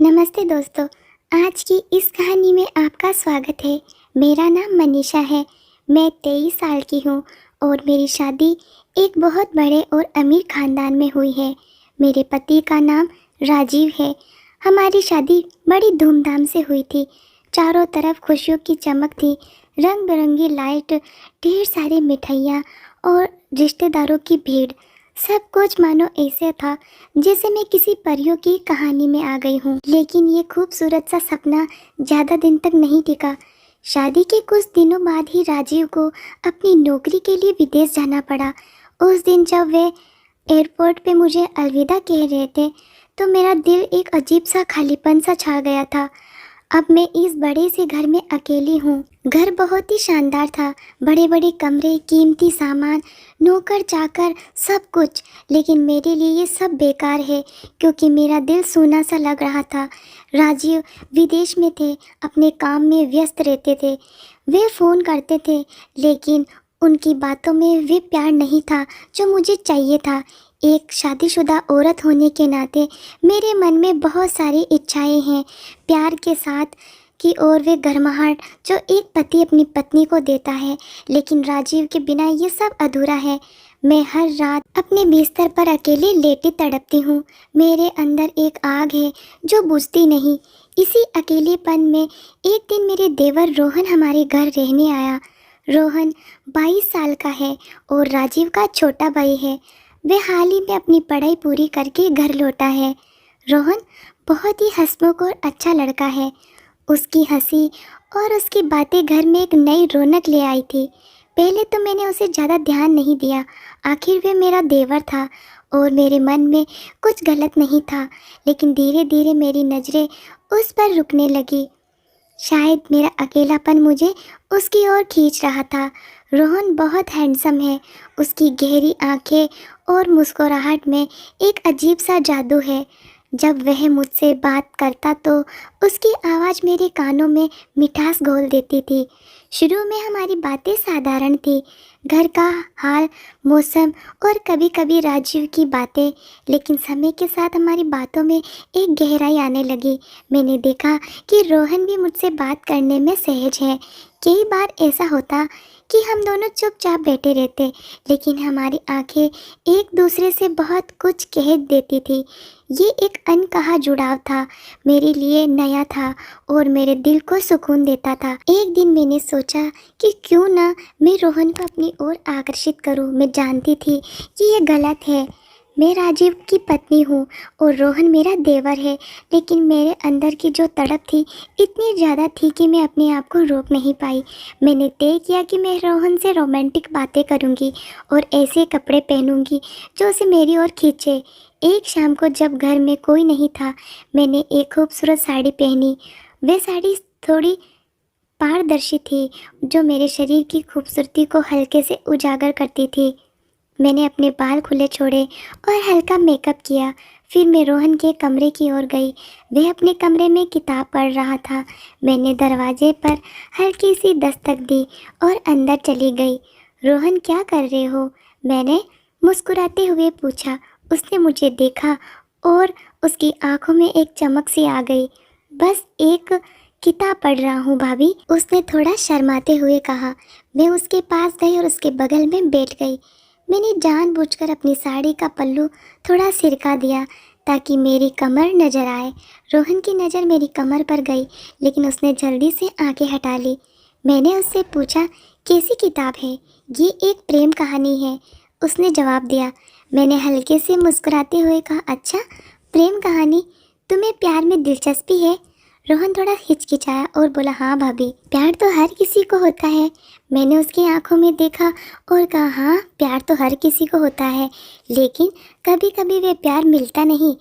नमस्ते दोस्तों। आज की इस कहानी में आपका स्वागत है। मेरा नाम मनीषा है। मैं 23 साल की हूँ और मेरी शादी एक बहुत बड़े और अमीर ख़ानदान में हुई है। मेरे पति का नाम राजीव है। हमारी शादी बड़ी धूमधाम से हुई थी। चारों तरफ खुशियों की चमक थी। रंग बिरंगी लाइट, ढेर सारी मिठाइयाँ और रिश्तेदारों की भीड़। सब कुछ मानो ऐसे था जैसे मैं किसी परियों की कहानी में आ गई हूँ। लेकिन ये खूबसूरत सा सपना ज़्यादा दिन तक नहीं टिका। शादी के कुछ दिनों बाद ही राजीव को अपनी नौकरी के लिए विदेश जाना पड़ा। उस दिन जब वे एयरपोर्ट पे मुझे अलविदा कह रहे थे तो मेरा दिल एक अजीब सा खालीपन सा छा गया था। अब मैं इस बड़े से घर में अकेली हूँ। घर बहुत ही शानदार था, बड़े बड़े कमरे, कीमती सामान, नौकर चाकर, सब कुछ। लेकिन मेरे लिए ये सब बेकार है क्योंकि मेरा दिल सूना सा लग रहा था। राजीव विदेश में थे, अपने काम में व्यस्त रहते थे। वे फ़ोन करते थे लेकिन उनकी बातों में वे प्यार नहीं था जो मुझे चाहिए था। एक शादीशुदा औरत होने के नाते मेरे मन में बहुत सारी इच्छाएं हैं प्यार के साथ की, और वे गर्माहट जो एक पति अपनी पत्नी को देता है। लेकिन राजीव के बिना ये सब अधूरा है। मैं हर रात अपने बिस्तर पर अकेले लेटी तड़पती हूँ। मेरे अंदर एक आग है जो बुझती नहीं। इसी अकेलेपन में एक दिन मेरे देवर रोहन हमारे घर रहने आया। रोहन 22 साल का है और राजीव का छोटा भाई है। वे हाल ही में अपनी पढ़ाई पूरी करके घर लौटा है। रोहन बहुत ही हंसमुख और अच्छा लड़का है। उसकी हंसी और उसकी बातें घर में एक नई रौनक ले आई थी। पहले तो मैंने उसे ज़्यादा ध्यान नहीं दिया। आखिर वे मेरा देवर था और मेरे मन में कुछ गलत नहीं था। लेकिन धीरे धीरे मेरी नज़रें उस पर रुकने लगी। शायद मेरा अकेलापन मुझे उसकी ओर खींच रहा था। रोहन बहुत हैंडसम है। उसकी गहरी आंखें और मुस्कुराहट में एक अजीब सा जादू है। जब वह मुझसे बात करता तो उसकी आवाज़ मेरे कानों में मिठास घोल देती थी। शुरू में हमारी बातें साधारण थी, घर का हाल, मौसम और कभी कभी राजीव की बातें। लेकिन समय के साथ हमारी बातों में एक गहराई आने लगी। मैंने देखा कि रोहन भी मुझसे बात करने में सहज है। कई बार ऐसा होता कि हम दोनों चुपचाप बैठे रहते, लेकिन हमारी आंखें एक दूसरे से बहुत कुछ कह देती थी। ये एक अनकहा जुड़ाव था, मेरे लिए नया था और मेरे दिल को सुकून देता था। एक दिन मैंने सोचा कि क्यों ना मैं रोहन को अपनी ओर आकर्षित करूं। मैं जानती थी कि ये गलत है। मैं राजीव की पत्नी हूँ और रोहन मेरा देवर है, लेकिन मेरे अंदर की जो तड़प थी इतनी ज़्यादा थी कि मैं अपने आप को रोक नहीं पाई। मैंने तय किया कि मैं रोहन से रोमांटिक बातें करूँगी और ऐसे कपड़े पहनूँगी जो उसे मेरी ओर खींचे। एक शाम को जब घर में कोई नहीं था, मैंने एक खूबसूरत साड़ी पहनी। वह साड़ी थोड़ी पारदर्शी थी जो मेरे शरीर की खूबसूरती को हल्के से उजागर करती थी। मैंने अपने बाल खुले छोड़े और हल्का मेकअप किया। फिर मैं रोहन के कमरे की ओर गई। वह अपने कमरे में किताब पढ़ रहा था। मैंने दरवाजे पर हल्की सी दस्तक दी और अंदर चली गई। रोहन, क्या कर रहे हो? मैंने मुस्कुराते हुए पूछा। उसने मुझे देखा और उसकी आंखों में एक चमक सी आ गई। बस एक किताब पढ़ रहा हूँ भाभी, उसने थोड़ा शर्माते हुए कहा। मैं उसके पास गई और उसके बगल में बैठ गई। मैंने जानबूझकर अपनी साड़ी का पल्लू थोड़ा सिरका दिया ताकि मेरी कमर नज़र आए। रोहन की नज़र मेरी कमर पर गई, लेकिन उसने जल्दी से आंखें हटा ली। मैंने उससे पूछा, कैसी किताब है? ये एक प्रेम कहानी है, उसने जवाब दिया। मैंने हल्के से मुस्कुराते हुए कहा, अच्छा, प्रेम कहानी? तुम्हें प्यार में दिलचस्पी है? रोहन थोड़ा हिचकिचाया और बोला, हाँ भाभी, प्यार तो हर किसी को होता है। मैंने उसकी आंखों में देखा और कहा, हाँ, प्यार तो हर किसी को होता है, लेकिन कभी कभी वे प्यार मिलता नहीं।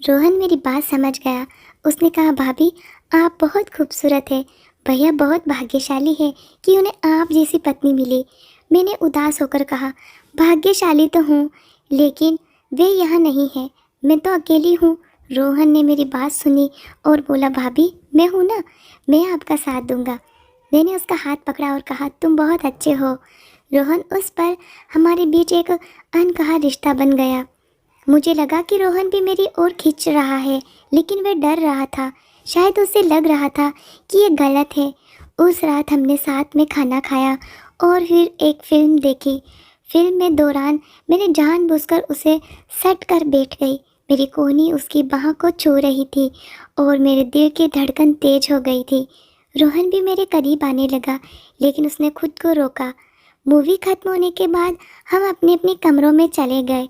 रोहन मेरी बात समझ गया। उसने कहा, भाभी, आप बहुत खूबसूरत है। भैया बहुत भाग्यशाली है कि उन्हें आप जैसी पत्नी मिली। मैंने उदास होकर कहा, भाग्यशाली तो हूँ, लेकिन वे यहाँ नहीं है, मैं तो अकेली हूँ। रोहन ने मेरी बात सुनी और बोला, भाभी, मैं हूँ ना, मैं आपका साथ दूंगा। मैंने उसका हाथ पकड़ा और कहा, तुम बहुत अच्छे हो। रोहन, उस पर हमारे बीच एक अनकहा रिश्ता बन गया। मुझे लगा कि रोहन भी मेरी ओर खींच रहा है, लेकिन वह डर रहा था। शायद उसे लग रहा था कि ये गलत है। उस रात हमने साथ में खाना खाया और फिर एक फ़िल्म देखी। फ़िल्म में दौरान मैंने जानबूझकर उसे सट कर बैठ गई। मेरी कोहनी उसकी बाह को छू रही थी और मेरे दिल की धड़कन तेज हो गई थी। रोहन भी मेरे करीब आने लगा, लेकिन उसने खुद को रोका। मूवी खत्म होने के बाद हम अपने अपने कमरों में चले गए,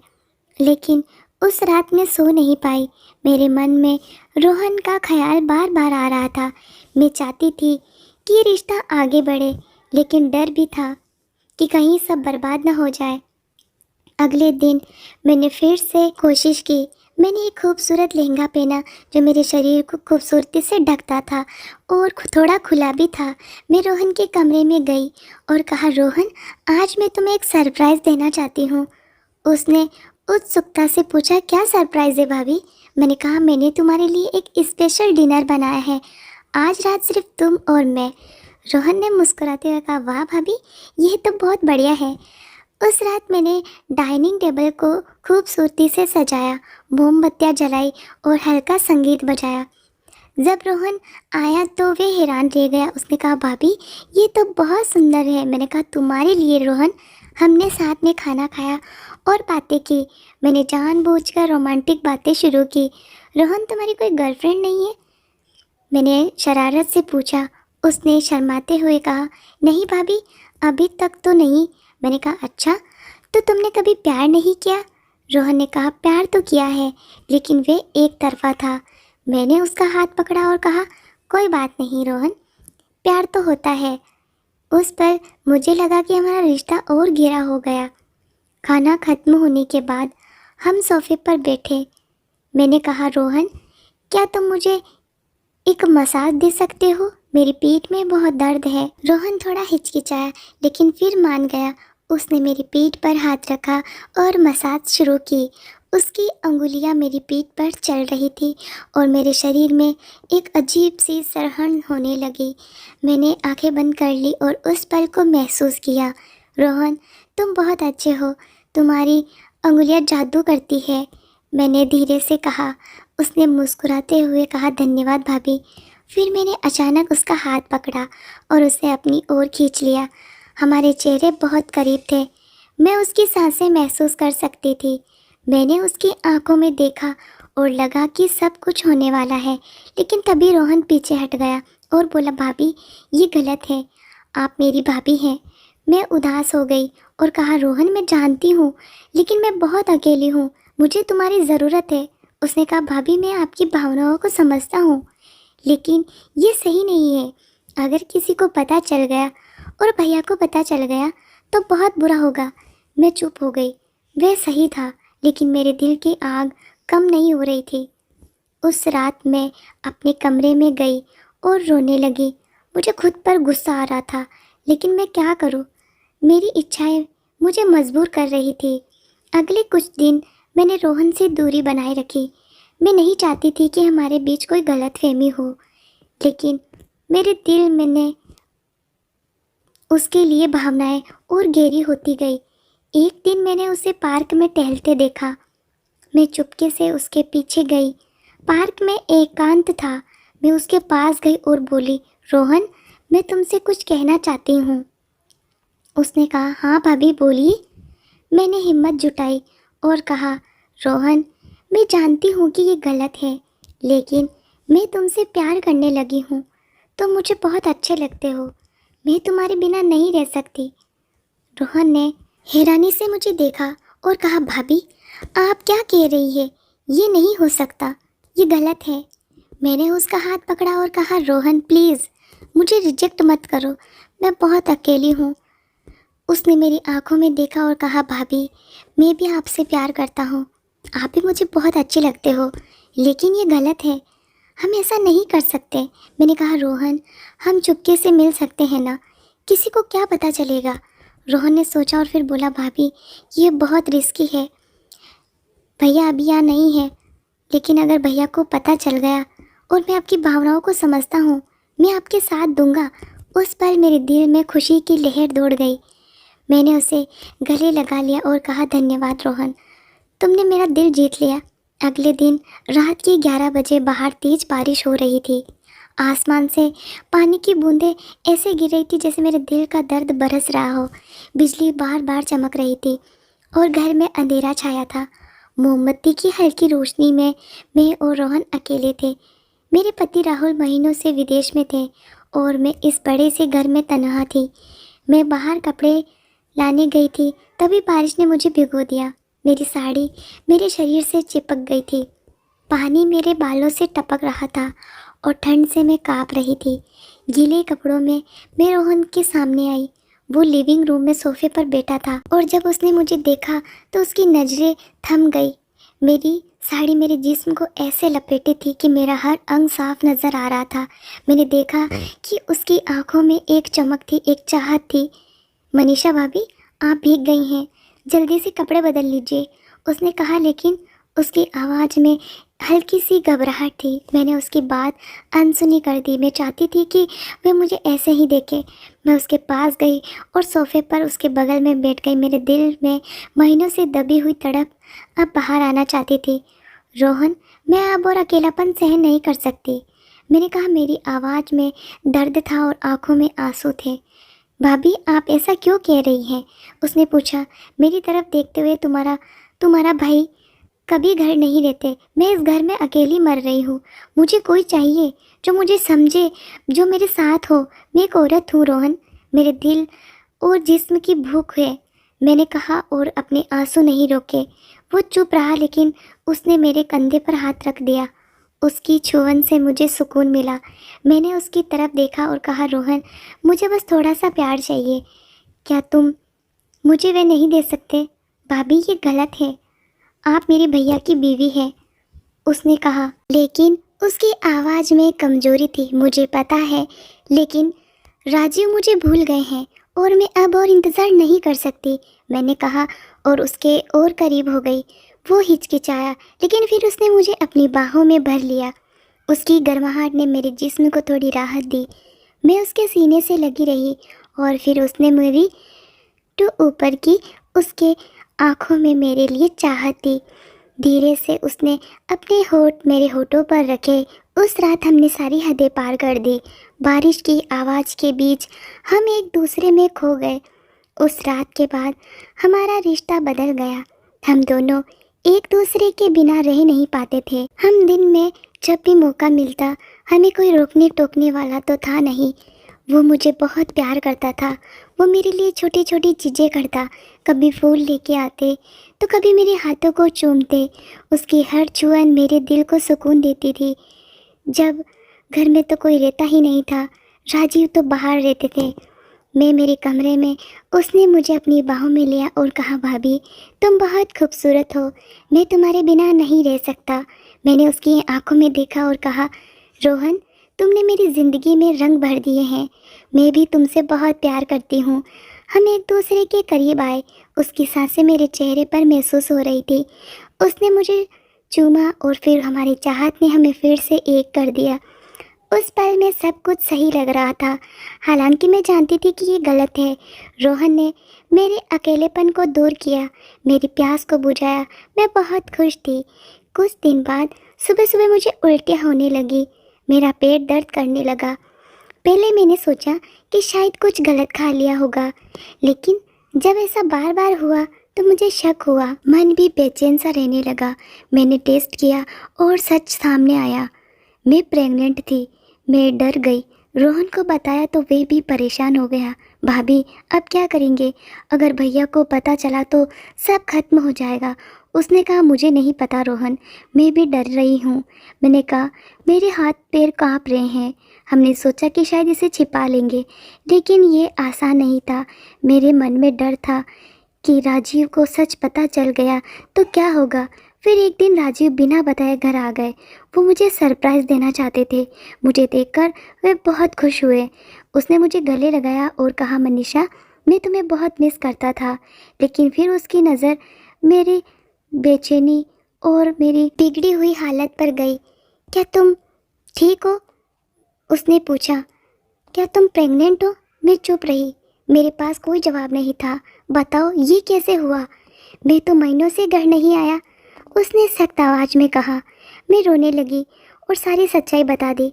लेकिन उस रात मैं सो नहीं पाई। मेरे मन में रोहन का ख्याल बार बार आ रहा था। मैं चाहती थी कि ये रिश्ता आगे बढ़े, लेकिन डर भी था कि कहीं सब बर्बाद न हो जाए। अगले दिन मैंने फिर से कोशिश की। मैंने एक खूबसूरत लहंगा पहना जो मेरे शरीर को खूबसूरती से ढकता था और थोड़ा खुला भी था। मैं रोहन के कमरे में गई और कहा, रोहन, आज मैं तुम्हें एक सरप्राइज़ देना चाहती हूँ। उसने उत्सुकता से पूछा, क्या सरप्राइज़ है भाभी? मैंने कहा, मैंने तुम्हारे लिए एक स्पेशल डिनर बनाया है। आज रात सिर्फ तुम और मैं। रोहन ने मुस्कुराते हुए कहा, वाह भाभी, यह तो बहुत बढ़िया है। उस रात मैंने डाइनिंग टेबल को खूबसूरती से सजाया, मोमबत्तियाँ जलाई और हल्का संगीत बजाया। जब रोहन आया तो वह हैरान रह गया। उसने कहा, भाभी, ये तो बहुत सुंदर है। मैंने कहा, तुम्हारे लिए रोहन। हमने साथ में खाना खाया और बातें की। मैंने जानबूझकर रोमांटिक बातें शुरू की। रोहन, तुम्हारी कोई गर्लफ्रेंड नहीं है? मैंने शरारत से पूछा। उसने शर्माते हुए कहा, नहीं भाभी, अभी तक तो नहीं। मैंने कहा, अच्छा, तो तुमने कभी प्यार नहीं किया? रोहन ने कहा, प्यार तो किया है, लेकिन वे एक तरफा था। मैंने उसका हाथ पकड़ा और कहा, कोई बात नहीं रोहन, प्यार तो होता है। उस पर मुझे लगा कि हमारा रिश्ता और गहरा हो गया। खाना खत्म होने के बाद हम सोफे पर बैठे। मैंने कहा, रोहन, क्या तुम मुझे एक मसाज दे सकते हो? मेरी पीठ में बहुत दर्द है। रोहन थोड़ा हिचकिचाया, लेकिन फिर मान गया। उसने मेरी पीठ पर हाथ रखा और मसाज शुरू की। उसकी अंगुलियां मेरी पीठ पर चल रही थी और मेरे शरीर में एक अजीब सी सरहन होने लगी। मैंने आंखें बंद कर ली और उस पल को महसूस किया। रोहन, तुम बहुत अच्छे हो। तुम्हारी अंगुलियां जादू करती है, मैंने धीरे से कहा। उसने मुस्कुराते हुए कहा, धन्यवाद भाभी। फिर मैंने अचानक उसका हाथ पकड़ा और उसे अपनी ओर खींच लिया। हमारे चेहरे बहुत करीब थे। मैं उसकी सांसें महसूस कर सकती थी। मैंने उसकी आंखों में देखा और लगा कि सब कुछ होने वाला है, लेकिन तभी रोहन पीछे हट गया और बोला, भाभी, ये गलत है। आप मेरी भाभी हैं। मैं उदास हो गई और कहा, रोहन, मैं जानती हूँ, लेकिन मैं बहुत अकेली हूँ। मुझे तुम्हारी ज़रूरत है। उसने कहा, भाभी, मैं आपकी भावनाओं को समझता हूँ, लेकिन ये सही नहीं है। अगर किसी को पता चल गया और भैया को पता चल गया तो बहुत बुरा होगा। मैं चुप हो गई। वह सही था, लेकिन मेरे दिल की आग कम नहीं हो रही थी। उस रात मैं अपने कमरे में गई और रोने लगी। मुझे खुद पर गुस्सा आ रहा था, लेकिन मैं क्या करूं? मेरी इच्छाएं मुझे मजबूर कर रही थी। अगले कुछ दिन मैंने रोहन से दूरी बनाए रखी। मैं नहीं चाहती थी कि हमारे बीच कोई गलतफहमी हो, लेकिन मेरे दिल में उसके लिए भावनाएं और गहरी होती गई। एक दिन मैंने उसे पार्क में टहलते देखा। मैं चुपके से उसके पीछे गई। पार्क में एकांत था। मैं उसके पास गई और बोली, रोहन, मैं तुमसे कुछ कहना चाहती हूँ। उसने कहा, हाँ भाभी, बोलिए। मैंने हिम्मत जुटाई और कहा, रोहन, मैं जानती हूँ कि ये गलत है, लेकिन मैं तुमसे प्यार करने लगी हूँ। तुम मुझे बहुत अच्छे लगते हो। मैं तुम्हारे बिना नहीं रह सकती। रोहन ने हैरानी से मुझे देखा और कहा, भाभी, आप क्या कह रही है? ये नहीं हो सकता, ये गलत है। मैंने उसका हाथ पकड़ा और कहा, रोहन, प्लीज़ मुझे रिजेक्ट मत करो। मैं बहुत अकेली हूँ। उसने मेरी आंखों में देखा और कहा, भाभी, मैं भी आपसे प्यार करता हूँ। आप भी मुझे बहुत अच्छे लगते हो, लेकिन ये गलत है। हम ऐसा नहीं कर सकते। मैंने कहा, रोहन, हम चुपके से मिल सकते हैं ना? किसी को क्या पता चलेगा? रोहन ने सोचा और फिर बोला, भाभी, ये बहुत रिस्की है। भैया अभी यहाँ नहीं है, लेकिन अगर भैया को पता चल गया, और मैं आपकी भावनाओं को समझता हूँ, मैं आपके साथ दूंगा। उस पल मेरे दिल में खुशी की लहर दौड़ गई। मैंने उसे गले लगा लिया और कहा, धन्यवाद रोहन, तुमने मेरा दिल जीत लिया। अगले दिन रात के 11 बजे बाहर तेज बारिश हो रही थी। आसमान से पानी की बूंदें ऐसे गिर रही थी जैसे मेरे दिल का दर्द बरस रहा हो। बिजली बार बार चमक रही थी और घर में अंधेरा छाया था। मोमबत्ती की हल्की रोशनी में मैं और रोहन अकेले थे। मेरे पति राहुल महीनों से विदेश में थे और मैं इस बड़े से घर में तन्हा थी। मैं बाहर कपड़े लाने गई थी, तभी बारिश ने मुझे भिगो दिया। मेरी साड़ी मेरे शरीर से चिपक गई थी। पानी मेरे बालों से टपक रहा था और ठंड से मैं काँप रही थी। गीले कपड़ों में मैं रोहन के सामने आई। वो लिविंग रूम में सोफे पर बैठा था और जब उसने मुझे देखा तो उसकी नज़रें थम गई। मेरी साड़ी मेरे जिस्म को ऐसे लपेटी थी कि मेरा हर अंग साफ नज़र आ रहा था। मैंने देखा कि उसकी आंखों में एक चमक थी, एक चाहत थी। मनीषा भाभी, आप भीग गई हैं, जल्दी से कपड़े बदल लीजिए, उसने कहा, लेकिन उसकी आवाज़ में हल्की सी घबराहट थी। मैंने उसकी बात अनसुनी कर दी। मैं चाहती थी कि वह मुझे ऐसे ही देखे। मैं उसके पास गई और सोफे पर उसके बगल में बैठ गई। मेरे दिल में महीनों से दबी हुई तड़प अब बाहर आना चाहती थी। रोहन, मैं अब और अकेलापन सहन नहीं कर सकती, मैंने कहा। मेरी आवाज़ में दर्द था और आंखों में आंसू थे। भाभी, आप ऐसा क्यों कह रही हैं? उसने पूछा, मेरी तरफ देखते हुए। तुम्हारा भाई कभी घर नहीं रहते। मैं इस घर में अकेली मर रही हूँ। मुझे कोई चाहिए जो मुझे समझे, जो मेरे साथ हो। मैं एक औरत हूँ रोहन, मेरे दिल और जिस्म की भूख है, मैंने कहा और अपने आंसू नहीं रोके। वो चुप रहा, लेकिन उसने मेरे कंधे पर हाथ रख दिया। उसकी छुअन से मुझे सुकून मिला। मैंने उसकी तरफ देखा और कहा, रोहन, मुझे बस थोड़ा सा प्यार चाहिए। क्या तुम मुझे वह नहीं दे सकते? भाभी, ये गलत है, आप मेरे भैया की बीवी हैं, उसने कहा। लेकिन उसकी आवाज़ में कमजोरी थी। मुझे पता है, लेकिन राजीव मुझे भूल गए हैं और मैं अब और इंतज़ार नहीं कर सकती, मैंने कहा और उसके और करीब हो गई। वो हिचकिचाया, लेकिन फिर उसने मुझे अपनी बाहों में भर लिया। उसकी गर्माहट ने मेरे जिस्म को थोड़ी राहत दी। मैं उसके सीने से लगी रही और फिर उसने मेरी तो ऊपर की। उसके आँखों में मेरे लिए चाहत थी। धीरे से उसने अपने होठ मेरे होठों पर रखे। उस रात हमने सारी हदें पार कर दी। बारिश की आवाज़ के बीच हम एक दूसरे में खो गए। उस रात के बाद हमारा रिश्ता बदल गया। हम दोनों एक दूसरे के बिना रह नहीं पाते थे। हम दिन में जब भी मौका मिलता, हमें कोई रोकने टोकने वाला तो था नहीं। वो मुझे बहुत प्यार करता था। वो मेरे लिए छोटी छोटी चीज़ें करता, कभी फूल लेके आते तो कभी मेरे हाथों को चूमते। उसकी हर छुअन मेरे दिल को सुकून देती थी। जब घर में तो कोई रहता ही नहीं था, राजीव तो बाहर रहते थे, मैं मेरे कमरे में, उसने मुझे अपनी बाहों में लिया और कहा, भाभी, तुम बहुत खूबसूरत हो, मैं तुम्हारे बिना नहीं रह सकता। मैंने उसकी आंखों में देखा और कहा, रोहन, तुमने मेरी ज़िंदगी में रंग भर दिए हैं। मैं भी तुमसे बहुत प्यार करती हूँ। हम एक दूसरे के करीब आए। उसकी सांसें मेरे चेहरे पर महसूस हो रही थी। उसने मुझे चूमा और फिर हमारी चाहत ने हमें फिर से एक कर दिया। उस पल में सब कुछ सही लग रहा था, हालांकि मैं जानती थी कि ये गलत है। रोहन ने मेरे अकेलेपन को दूर किया, मेरी प्यास को बुझाया। मैं बहुत खुश थी। कुछ दिन बाद सुबह सुबह मुझे उल्टियाँ होने लगी। मेरा पेट दर्द करने लगा। पहले मैंने सोचा कि शायद कुछ गलत खा लिया होगा, लेकिन जब ऐसा बार बार हुआ तो मुझे शक हुआ। मन भी बेचैन सा रहने लगा। मैंने टेस्ट किया और सच सामने आया, मैं प्रेग्नेंट थी। मैं डर गई। रोहन को बताया तो वे भी परेशान हो गया। भाभी, अब क्या करेंगे? अगर भैया को पता चला तो सब खत्म हो जाएगा, उसने कहा। मुझे नहीं पता रोहन, मैं भी डर रही हूँ, मैंने कहा। मेरे हाथ पैर काँप रहे हैं। हमने सोचा कि शायद इसे छिपा लेंगे, लेकिन ये आसान नहीं था। मेरे मन में डर था कि राजीव को सच पता चल गया तो क्या होगा। फिर एक दिन राजीव बिना बताए घर आ गए। वो मुझे सरप्राइज़ देना चाहते थे। मुझे देखकर वे बहुत खुश हुए। उसने मुझे गले लगाया और कहा, मनीषा, मैं तुम्हें बहुत मिस करता था। लेकिन फिर उसकी नज़र मेरी बेचैनी और मेरी बिगड़ी हुई हालत पर गई। क्या तुम ठीक हो? उसने पूछा। क्या तुम प्रेग्नेंट हो? मैं चुप रही। मेरे पास कोई जवाब नहीं था। बताओ, ये कैसे हुआ? मैं तो महीनों से घर नहीं आया। उसने सख्त आवाज़ में कहा। मैं रोने लगी और सारी सच्चाई बता दी।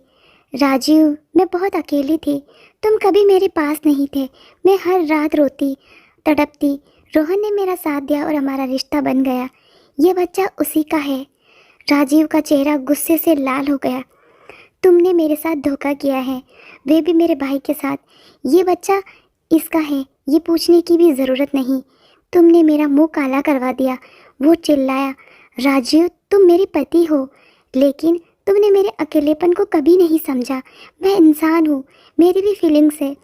राजीव, मैं बहुत अकेली थी। तुम कभी मेरे पास नहीं थे। मैं हर रात रोती तड़पती। रोहन ने मेरा साथ दिया और हमारा रिश्ता बन गया। ये बच्चा उसी का है। राजीव का चेहरा गुस्से से लाल हो गया। तुमने मेरे साथ धोखा किया है, वे भी मेरे भाई के साथ। ये बच्चा इसका है, ये पूछने की भी ज़रूरत नहीं। तुमने मेरा मुंह काला करवा दिया। वो चिल्लाया। राजीव, तुम मेरे पति हो, लेकिन तुमने मेरे अकेलेपन को कभी नहीं समझा। मैं इंसान हूँ, मेरी भी फीलिंग्स है,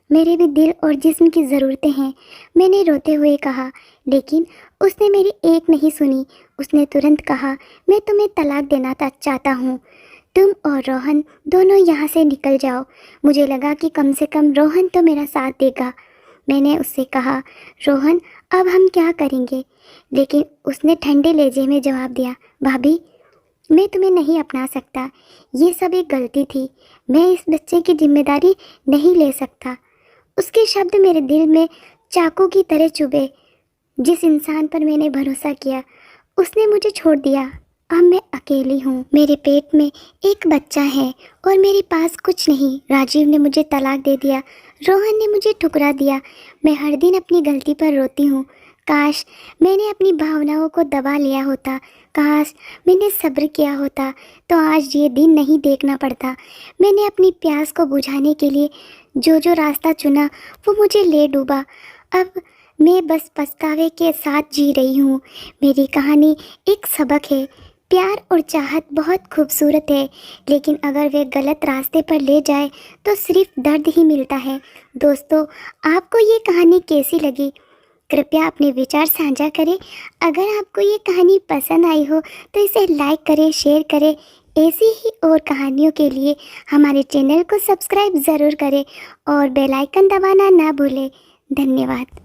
मेरे भी दिल और जिस्म की ज़रूरतें हैं। मैंने रोते हुए कहा, लेकिन उसने मेरी एक नहीं सुनी। उसने तुरंत कहा, मैं तुम्हें तलाक देना चाहता हूँ। तुम और रोहन दोनों यहाँ से निकल जाओ। मुझे लगा कि कम से कम रोहन तो मेरा साथ देगा। मैंने उससे कहा, रोहन, अब हम क्या करेंगे? लेकिन उसने ठंडे लहजे में जवाब दिया, भाभी, मैं तुम्हें नहीं अपना सकता। ये सब एक गलती थी। मैं इस बच्चे की जिम्मेदारी नहीं ले सकता। उसके शब्द मेरे दिल में चाकू की तरह चुभे। जिस इंसान पर मैंने भरोसा किया, उसने मुझे छोड़ दिया। अब मैं अकेली हूँ। मेरे पेट में एक बच्चा है और मेरे पास कुछ नहीं। राजीव ने मुझे तलाक दे दिया। रोहन ने मुझे ठुकरा दिया। मैं हर दिन अपनी गलती पर रोती हूँ। काश मैंने अपनी भावनाओं को दबा लिया होता। काश मैंने सब्र किया होता तो आज ये दिन नहीं देखना पड़ता। मैंने अपनी प्यास को बुझाने के लिए जो रास्ता चुना, वो मुझे ले डूबा। अब मैं बस पछतावे के साथ जी रही हूँ। मेरी कहानी एक सबक है। प्यार और चाहत बहुत खूबसूरत है, लेकिन अगर वे गलत रास्ते पर ले जाए तो सिर्फ दर्द ही मिलता है। दोस्तों, आपको ये कहानी कैसी लगी? कृपया अपने विचार साझा करें। अगर आपको ये कहानी पसंद आई हो तो इसे लाइक करें, शेयर करें। ऐसी ही और कहानियों के लिए हमारे चैनल को सब्सक्राइब ज़रूर करें और बेल आइकन दबाना ना भूलें। धन्यवाद।